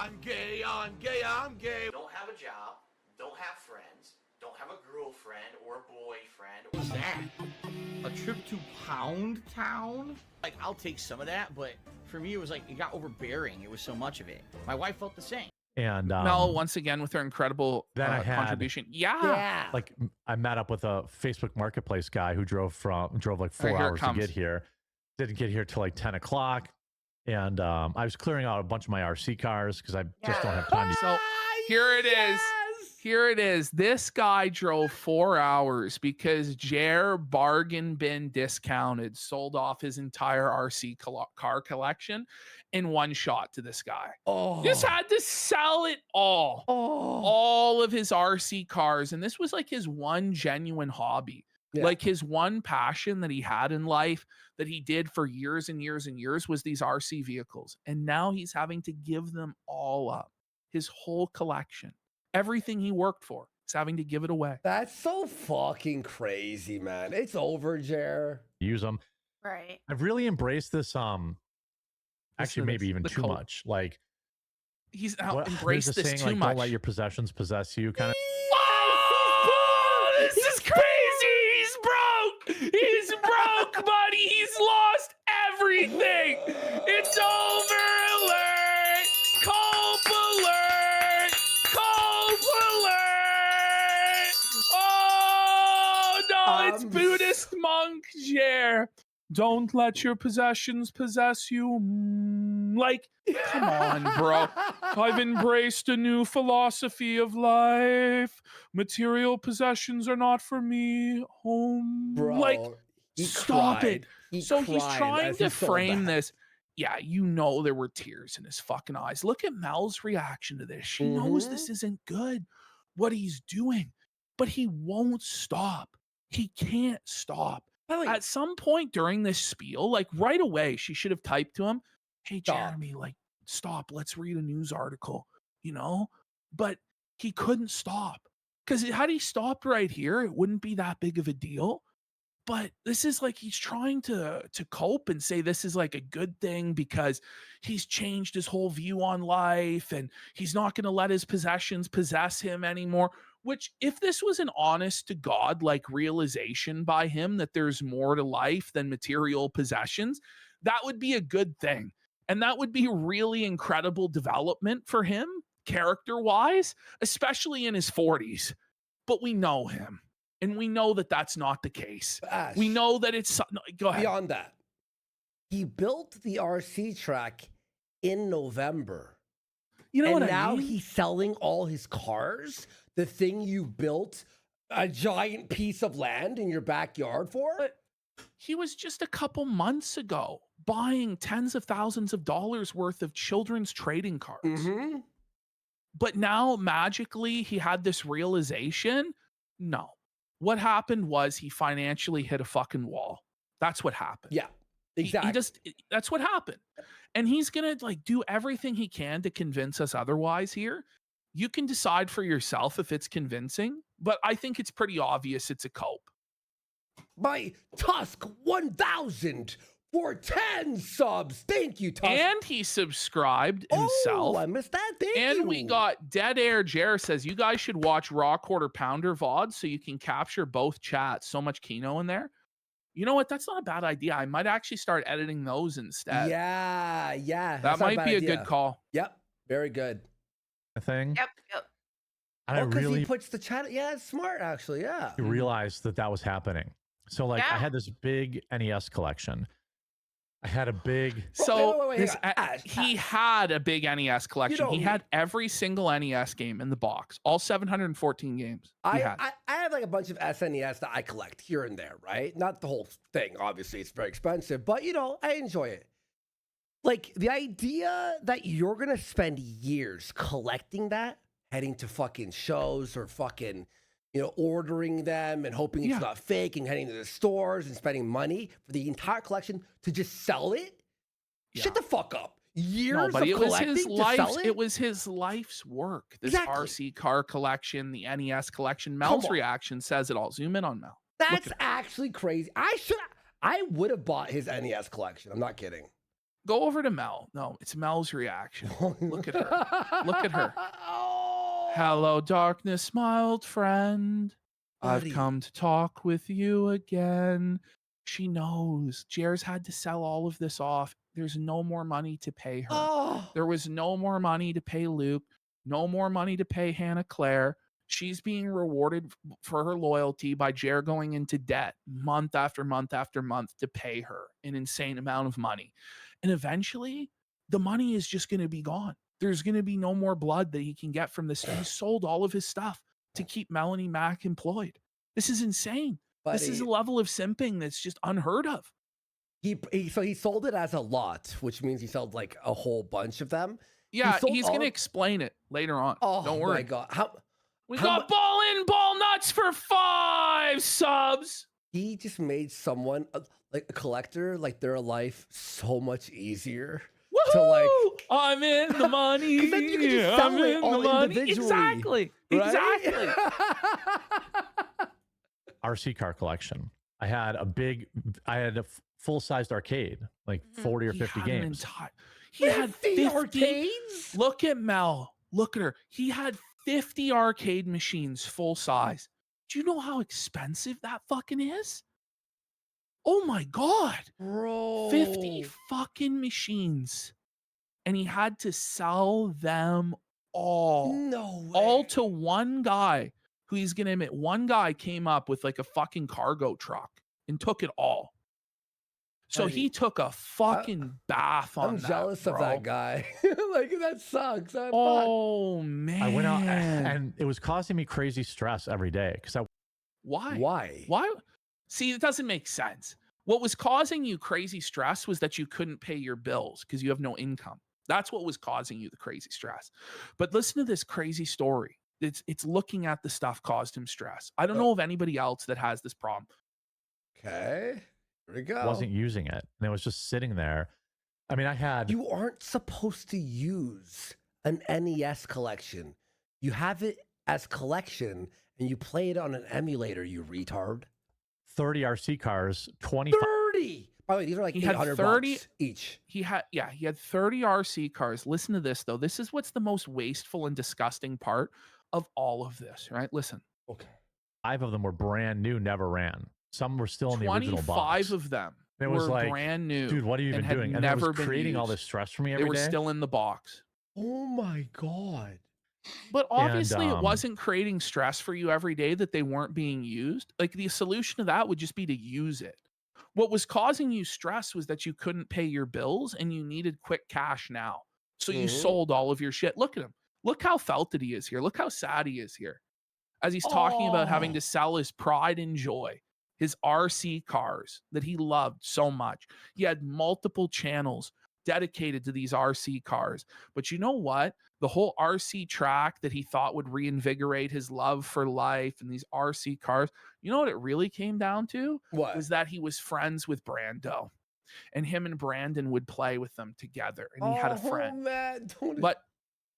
I'm gay, I'm gay, I'm gay. Don't have a job, don't have friends, don't have a girlfriend or a boyfriend. What's that? A trip to Pound Town? Like, I'll take some of that, but for me, it was like, it got overbearing. It was so much of it. My wife felt the same. And Mel, once again, with her incredible contribution. Yeah. Like, I met up with a Facebook Marketplace guy who drove like 4 hours to get here. Didn't get here till like 10 o'clock. And I was clearing out a bunch of my RC cars because I just don't have time to. So here it is. Here it is. This guy drove 4 hours because Jer bargain bin discounted, sold off his entire RC car collection in one shot to this guy. Just had to sell it all of his RC cars. And this was like his one genuine hobby. Yeah. Like his one passion that he had in life that he did for years and years and years was these RC vehicles. And now he's having to give them all up. His whole collection. Everything he worked for. He's having to give it away. That's so fucking crazy, man. It's over, Jer. Use them. Right. I've really embraced this. Actually, maybe even too much. Like he's now embraced this too like, much. Don't let your possessions possess you. Kind of. Oh, this is crazy. He's broke. He's broke, buddy. He's lost everything. It's over. Alert. Culp alert. Culp alert. Oh no, it's Buddhist monk Jer. Don't let your possessions possess you. Like, come on, bro. I've embraced a new philosophy of life. Material possessions are not for me. Home. Bro, like, stop it. He's trying to frame this. Yeah, you know there were tears in his fucking eyes. Look at Mel's reaction to this. She knows this isn't good, what he's doing. But he won't stop. He can't stop. At some point during this spiel, like right away, she should have typed to him, hey, Jeremy, like, stop. Let's read a news article, you know? But he couldn't stop. Because had he stopped right here, it wouldn't be that big of a deal. But this is like he's trying to cope and say this is like a good thing because he's changed his whole view on life and he's not going to let his possessions possess him anymore. Which, if this was an honest to God like realization by him that there's more to life than material possessions, that would be a good thing. And that would be really incredible development for him, character-wise, especially in his 40s. But we know him. And we know that that's not the case. Ash, we know that it's... Go ahead. Beyond that, he built the RC track in November. You know what I mean? And now he's selling all his cars, the thing you built a giant piece of land in your backyard for? But he was just a couple months ago buying tens of thousands of dollars worth of children's trading cards. But now magically he had this realization. No. What happened was he financially hit a fucking wall. That's what happened. Yeah, exactly. That's what happened. And he's going to like do everything he can to convince us otherwise here. You can decide for yourself if it's convincing, but I think it's pretty obvious it's a cope. My Tusk 1000 for 10 subs. Thank you, Tusk. And he subscribed himself. Oh, I missed that. Thank you. And we got Dead Air Jer says, you guys should watch Raw Quarter Pounder VOD so you can capture both chats. So much Kino in there. You know what? That's not a bad idea. I might actually start editing those instead. Yeah. That might be a good call. Yep. Very good. Thing. Yep. And I really he puts the chat. Yeah, it's smart actually. Yeah. You realized that was happening. So like I had this big NES collection. I had a big. So he had a big NES collection. He had every single NES game in the box, all 714 games. I have like a bunch of SNES that I collect here and there, right? Not the whole thing. Obviously, it's very expensive, but you know, I enjoy it. Like the idea that you're gonna spend years collecting that, heading to fucking shows or fucking, you know, ordering them and hoping it's not fake and heading to the stores and spending money for the entire collection to just sell it. Shut the fuck up. Years of collecting to sell it? It was his life's work. This RC car collection, the NES collection. Mel's reaction says it all. Zoom in on Mel. That's actually crazy. I would have bought his NES collection. I'm not kidding. Go over to Mel. No, it's Mel's reaction. Look at her. Look at her. Oh, Hello, darkness, my old friend. buddy. I've come to talk with you again. She knows. Jer's had to sell all of this off. There's no more money to pay her. Oh, There was no more money to pay Luke, no more money to pay Hannah Claire. She's being rewarded for her loyalty by Jer going into debt month after month after month to pay her an insane amount of money. And eventually, the money is just going to be gone. There's going to be no more blood that he can get from this. He sold all of his stuff to keep Melanie Mack employed. This is insane. buddy. This is a level of simping that's just unheard of. So he sold it as a lot, which means he sold like a whole bunch of them. Yeah, sold he's all going to of- explain it later on. Oh Don't worry. my god, We how got Ball in, Ball Nuts for 5 subs. he just made someone like a collector, like their life so much easier. Woohoo! To like, I'm in the money. 'cause then you can just sell I'm it in all the money. individually, Exactly. right? Exactly. RC car collection. I had a full-sized arcade, like 40 or He 50 had an games. he had 50 arcades. Look at Mel. Look at her. He had 50 arcade machines full size. Do you know how expensive that fucking is? Oh my God. Bro. 50 fucking machines. And he had to sell them all. No way. All to one guy who he's going to admit, one guy came up with like a fucking cargo truck and took it all. So Buddy, he took a fucking bath on I'm that, jealous of bro. that guy. Like that sucks. Oh, man. I went out and it was causing me crazy stress every day because Why? Why? Why? See, it doesn't make sense. What was causing you crazy stress was that you couldn't pay your bills because you have no income. That's what was causing you the crazy stress. But listen to this crazy story. It's looking at the stuff caused him stress. I don't know of anybody else that has this problem. Okay. Here we go. wasn't using it and it was just sitting there. I mean, I had You aren't supposed to use an NES collection. You have it as collection and you play it on an emulator, you retard. 30 RC cars, 25. 30! By the way, these are like He had 800 30 bucks each. He had 30 RC cars. Listen to this though. This is what's the most wasteful and disgusting part of all of this, right? Listen. Okay. 5 of them were brand new, never ran. Some were still in the original box. 25 of them It was were like, brand new. dude, what are you even and had doing? And it never was been creating all used. this stress for me They every were day. still in the box. Oh my God. But obviously, it And, wasn't creating stress for you every day that they weren't being used. Like the solution to that would just be to use it. What was causing you stress was that you couldn't pay your bills and you needed quick cash now. So you sold all of your shit. Look at him. Look how felted he is here. Look how sad he is here. As he's talking about having to sell his pride and joy, his RC cars that he loved so much. He had multiple channels dedicated to these RC cars. But you know what? The whole RC track that he thought would reinvigorate his love for life and these RC cars, you know what it really came down to? What? Was that he was friends with Brando. And him and Brandon would play with them together. And he had a friend. Man, But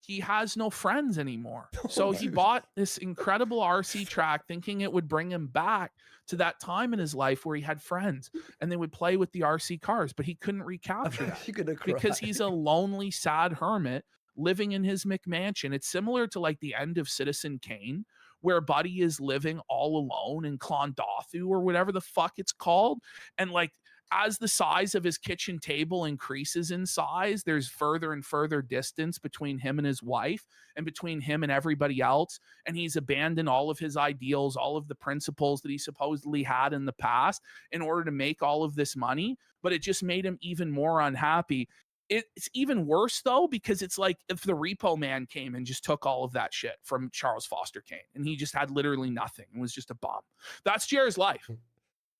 he has no friends anymore. So Oh he my bought this incredible RC track thinking it would bring him back to that time in his life where he had friends and they would play with the RC cars, but he couldn't recapture that You're gonna because cry. he's a lonely, sad hermit living in his McMansion. It's similar to like the end of Citizen Kane, where Buddy is living all alone in Clondothu or whatever the fuck it's called. And like, as the size of his kitchen table increases in size, there's further and further distance between him and his wife and between him and everybody else. And he's abandoned all of his ideals, all of the principles that he supposedly had in the past in order to make all of this money. But it just made him even more unhappy. It's even worse though, because it's like if the repo man came and just took all of that shit from Charles Foster Kane and he just had literally nothing and was just a bum. That's Jared's life.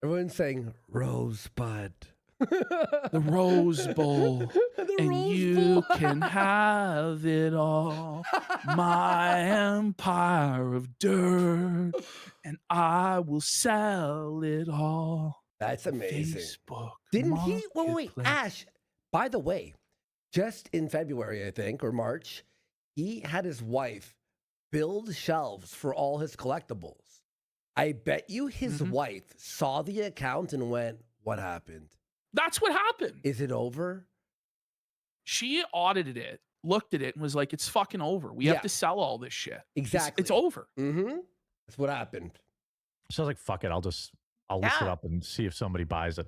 Everyone's saying Rosebud. The Rose Bowl. The And Rose you Bowl. can have it all. My empire of dirt. And I will sell it all. That's amazing. Facebook. Didn't he? Wait, Marketplace. Ash, by the way, just in February, I think, or March, he had his wife build shelves for all his collectibles. I bet you his wife saw the account and went, what happened? That's what happened. Is it over? She audited it, looked at it, and was like, "It's fucking over. We have to sell all this shit. Exactly. It's over." That's what happened. So I was like, fuck it. I'll list it up and see if somebody buys it.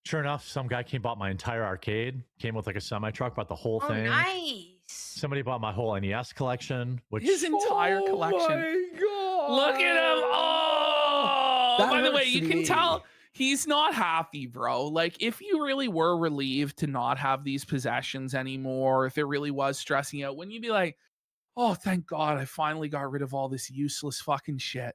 Sure enough, some guy bought my entire arcade, came with like a semi-truck, bought the whole thing. Nice. Somebody bought my whole NES collection, which his entire collection. My God. Look at him. Oh, That by the way, hurts you can me. tell he's not happy, bro. Like, if you really were relieved to not have these possessions anymore, if it really was stressing out, wouldn't you be like, oh, thank God I finally got rid of all this useless fucking shit?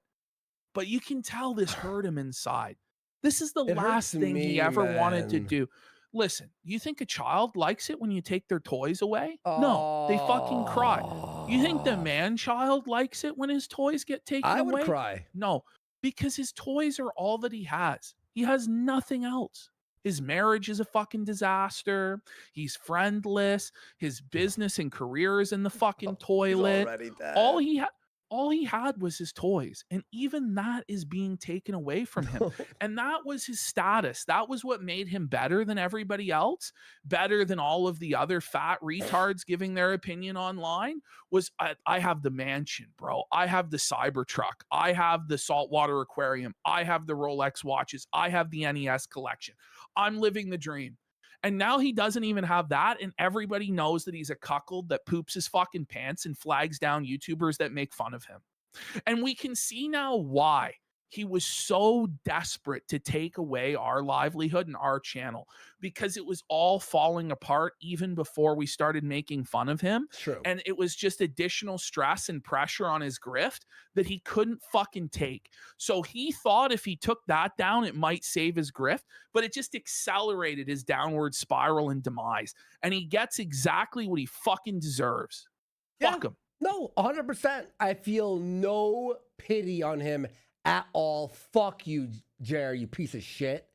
But you can tell this hurt him inside. This is the last thing he ever wanted to do. Listen, you think a child likes it when you take their toys away? No, they fucking cry. You think the man-child likes it when his toys get taken away? I would cry. No, because his toys are all that he has. He has nothing else. His marriage is a fucking disaster. He's friendless. His business and career is in the fucking toilet. All he had was his toys, and even that is being taken away from him. And that was his status. That was what made him better than everybody else, better than all of the other fat retards giving their opinion online. Was I have the mansion, bro. I have the Cybertruck. I have the saltwater aquarium. I have the Rolex watches. I have the NES collection. I'm living the dream. And now he doesn't even have that, and everybody knows that he's a cuckold that poops his fucking pants and flags down YouTubers that make fun of him. And we can see now why he was so desperate to take away our livelihood and our channel, because it was all falling apart even before we started making fun of him. True. And it was just additional stress and pressure on his grift that he couldn't fucking take. So he thought if he took that down, it might save his grift, but it just accelerated his downward spiral and demise. And he gets exactly what he fucking deserves. Fuck him. No, 100%. I feel no pity on him at all. Fuck you, Jerry, you piece of shit.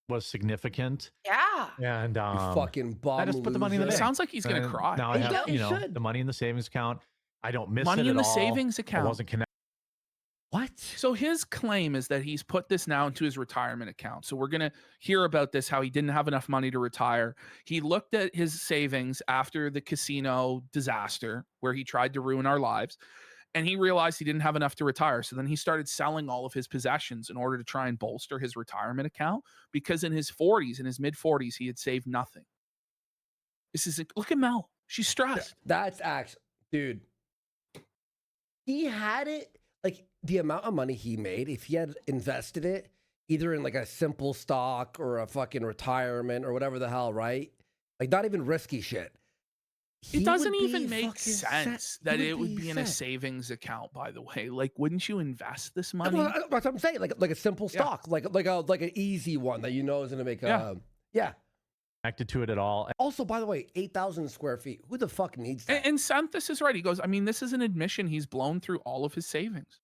was significant. Yeah. And You fucking bum I just put the money in the loser. bank. Sounds like he's gonna And cry. Now I He have, does- he you know, should. the money in the savings account. I don't miss Money it in at the all. savings I account. wasn't connected. What? So his claim is that he's put this now into his retirement account. So we're going to hear about this, how he didn't have enough money to retire. He looked at his savings after the casino disaster where he tried to ruin our lives, and he realized he didn't have enough to retire. So then he started selling all of his possessions in order to try and bolster his retirement account, because in his 40s, in his mid 40s, he had saved nothing. This is look at Mel. She's stressed. That's actually, dude. He had it, like the amount of money he made, if he had invested it either in like a simple stock or a fucking retirement or whatever the hell, right? Like not even risky shit. It he doesn't would even be make fucking sense set. that He it would be in a set. savings account, by the way. Like, wouldn't you invest this money? Well, that's what I'm saying. Like a simple Yeah. stock, like an easy one that you know is gonna make yeah. Connected to it at all. Also, by the way, 8,000 square feet. Who the fuck needs that? And Santhus is right. He goes, I mean, this is an admission. He's blown through all of his savings,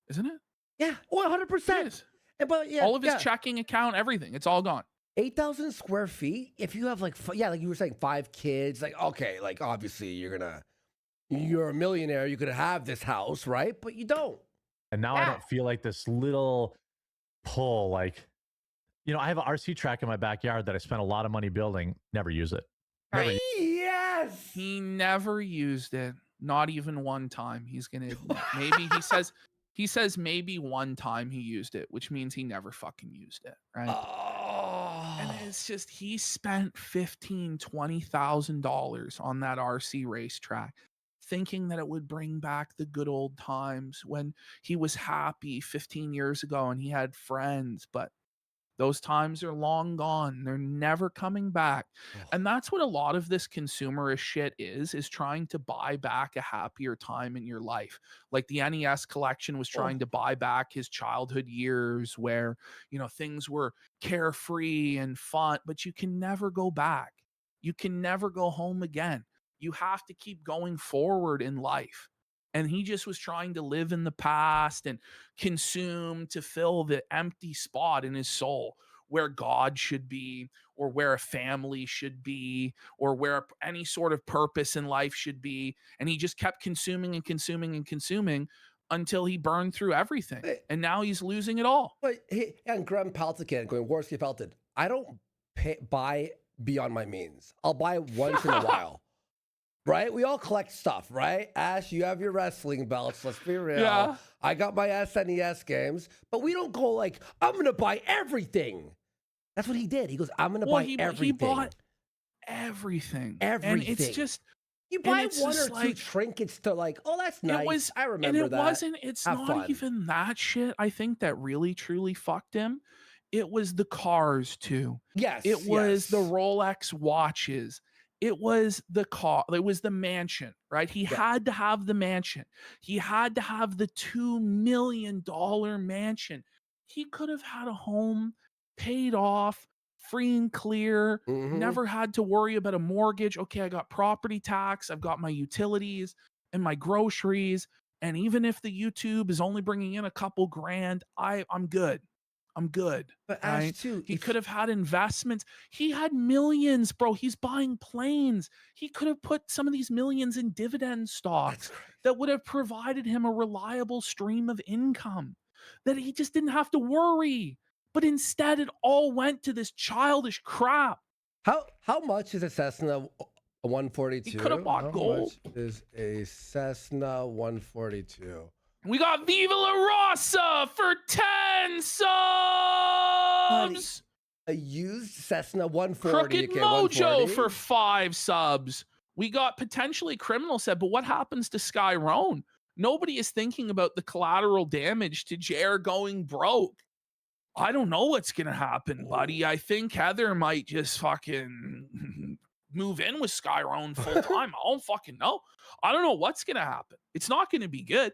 isn't it? Yeah, 100%. It is. But yeah, All of his checking account, everything. It's all gone. 8,000 square feet. If you have like like you were saying, 5 kids, like okay, like obviously you're a millionaire. You could have this house, right? But you don't. And now I don't feel like this little pull. Like, you know, I have an RC track in my backyard that I spent a lot of money building. Never use it. Never Right. Yes. He never used it, not even one time. He's gonna admit. Maybe he says maybe one time he used it, which means he never fucking used it, right? And it's just he spent $15,000-$20,000 on that RC racetrack, thinking that it would bring back the good old times when he was happy 15 years ago and he had friends, but those times are long gone. They're never coming back. And that's what a lot of this consumerist shit is trying to buy back a happier time in your life. Like the NES collection was trying to buy back his childhood years where, you know, things were carefree and fun, but you can never go back. You can never go home again. You have to keep going forward in life. And he just was trying to live in the past and consume to fill the empty spot in his soul where God should be, or where a family should be, or where any sort of purpose in life should be. And he just kept consuming and consuming and consuming until he burned through everything. And now he's losing it all. But and Graham Paltican going, Worski Pelted. I don't buy beyond my means. I'll buy once in a while. Right? We all collect stuff, right? Ash, you have your wrestling belts. Let's be real. Yeah. I got my SNES games, but we don't go like, I'm going to buy everything. That's what he did. He goes, I'm going to buy everything. He bought everything. Everything. And it's just... You buy one or two trinkets to like, oh, that's nice. I remember that. It's not even that shit, I think, that really, truly fucked him. It was the cars, too. Yes. It was the Rolex watches. It was the car. It was the mansion, right? He had to have the mansion. He had to have the $2 million mansion. He could have had a home paid off, free and clear, never had to worry about a mortgage. Okay, I got property tax. I've got my utilities and my groceries. And even if the YouTube is only bringing in a couple grand, I'm good. I'm good. But right? Ash too, He could have had investments. He had millions, bro. He's buying planes. He could have put some of these millions in dividend stocks that would have provided him a reliable stream of income that he just didn't have to worry. But instead, it all went to this childish crap. How much is a Cessna 142? He could have bought gold. How much is a Cessna 142? We got Viva La Rosa for 10 subs. A used Cessna 140. Crooked Mojo for 5 subs. We got potentially Criminal said, but what happens to Sky Roan? Nobody is thinking about the collateral damage to Jer going broke. I don't know what's going to happen, buddy. I think Heather might just fucking move in with Sky Roan full time. I don't fucking know. I don't know what's going to happen. It's not going to be good.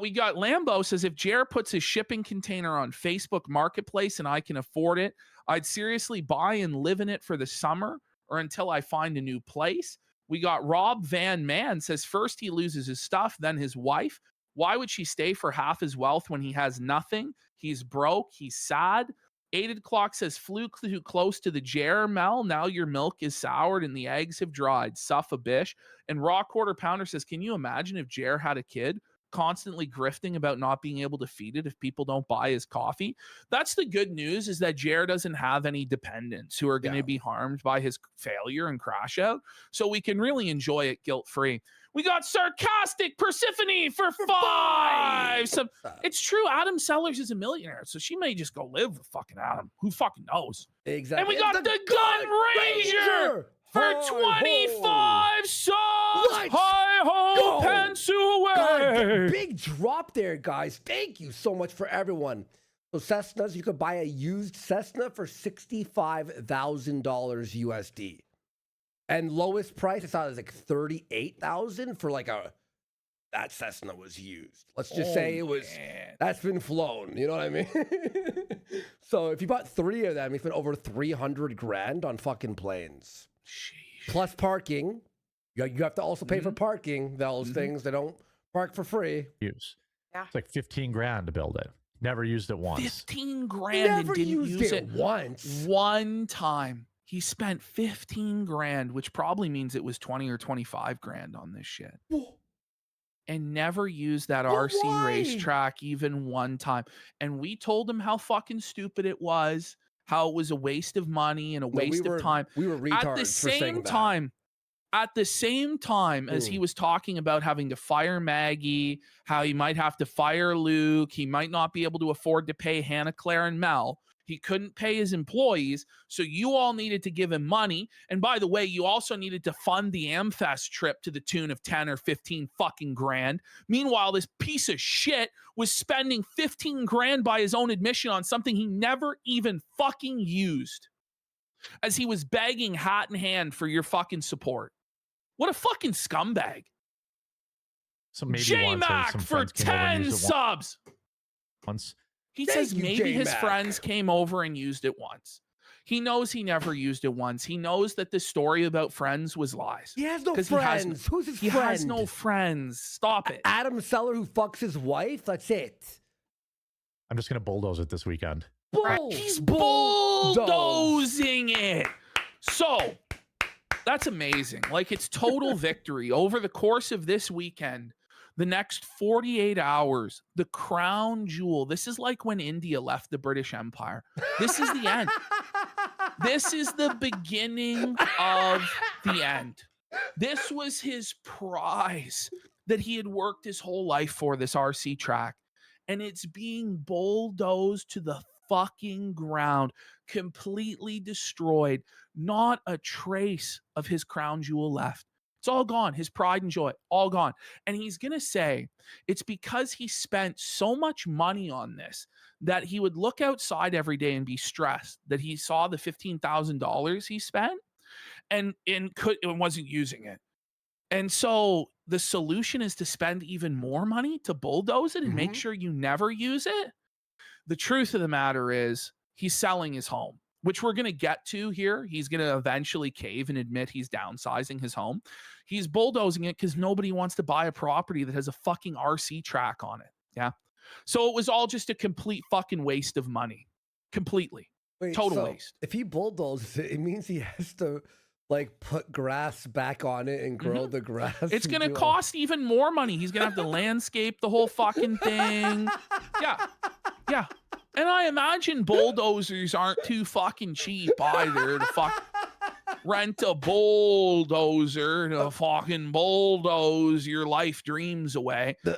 We got Lambo says, if Jer puts his shipping container on Facebook Marketplace and I can afford it, I'd seriously buy and live in it for the summer or until I find a new place. We got Rob Van Man says, first he loses his stuff, then his wife. Why would she stay for half his wealth when he has nothing? He's broke. He's sad. 8 o'clock says, flew too close to the Jer, Mel. Now your milk is soured and the eggs have dried. Suffa bish. And Raw Quarter Pounder says, can you imagine if Jer had a kid constantly grifting about not being able to feed it if people don't buy his coffee? That's the good news, is that Jer doesn't have any dependents who are going to be harmed by his failure and crash out. So we can really enjoy it guilt-free. We got Sarcastic Persephone for 5. So it's true. Adam Sellers is a millionaire, so she may just go live with fucking Adam. Who fucking knows? Exactly. And we got the Gun Ranger for 25 subs. Hi-ho, pencil away. God, big drop there, guys. Thank you so much for everyone. So Cessnas, you could buy a used Cessna for $65,000 USD. And lowest price, I thought it was like $38,000 for like that Cessna was used. Let's just say it was, that's been flown. You know what I mean? So if you bought 3 of them, you spent over 300 grand on fucking planes. Sheesh. Plus parking. You have to also pay for parking. Those things, they don't park for free. It's like 15 grand to build it. Never used it once. 15 grand and didn't use it once. One time. He spent 15 grand, which probably means it was 20 or 25 grand on this shit. And never used that RC racetrack even one time. And we told him how fucking stupid it was, how it was a waste of money and a waste of time. We were retards at the same time as he was talking about having to fire Maggie, how he might have to fire Luke, he might not be able to afford to pay Hannah, Claire, and Mel. He couldn't pay his employees, so you all needed to give him money. And by the way, you also needed to fund the Amfest trip to the tune of 10 or 15 fucking grand. Meanwhile, this piece of shit was spending 15 grand by his own admission on something he never even fucking used, as he was begging hat in hand for your fucking support. What a fucking scumbag. So maybe J-Mac for 10 subs. Once. He says maybe his friends came over and used it once. He knows he never used it once. He knows that the story about friends was lies. He has no friends. Who's his friend? He has no friends. Stop it. Adam Seller who fucks his wife? That's it. I'm just going to bulldoze it this weekend. He's bulldozing it. So that's amazing. Like, it's total victory over the course of this weekend. The next 48 hours, the crown jewel. This is like when India left the British Empire. This is the end. This is the beginning of the end. This was his prize that he had worked his whole life for, this RC track. And it's being bulldozed to the fucking ground, completely destroyed. Not a trace of his crown jewel left. It's all gone. His pride and joy, all gone. And he's going to say it's because he spent so much money on this that he would look outside every day and be stressed that he saw the $15,000 he spent and wasn't using it. And so the solution is to spend even more money to bulldoze it and make sure you never use it. The truth of the matter is he's selling his home, which we're going to get to here. He's going to eventually cave and admit he's downsizing his home. He's bulldozing it because nobody wants to buy a property that has a fucking RC track on it. Yeah. So it was all just a complete fucking waste of money. Completely. Wait, total waste. If he bulldozes it, it means he has to like put grass back on it and grow the grass. It's going to cost even more money. He's going to have to landscape the whole fucking thing. Yeah. Yeah. And I imagine bulldozers aren't too fucking cheap either to fuck rent a bulldozer to fucking bulldoze your life dreams away.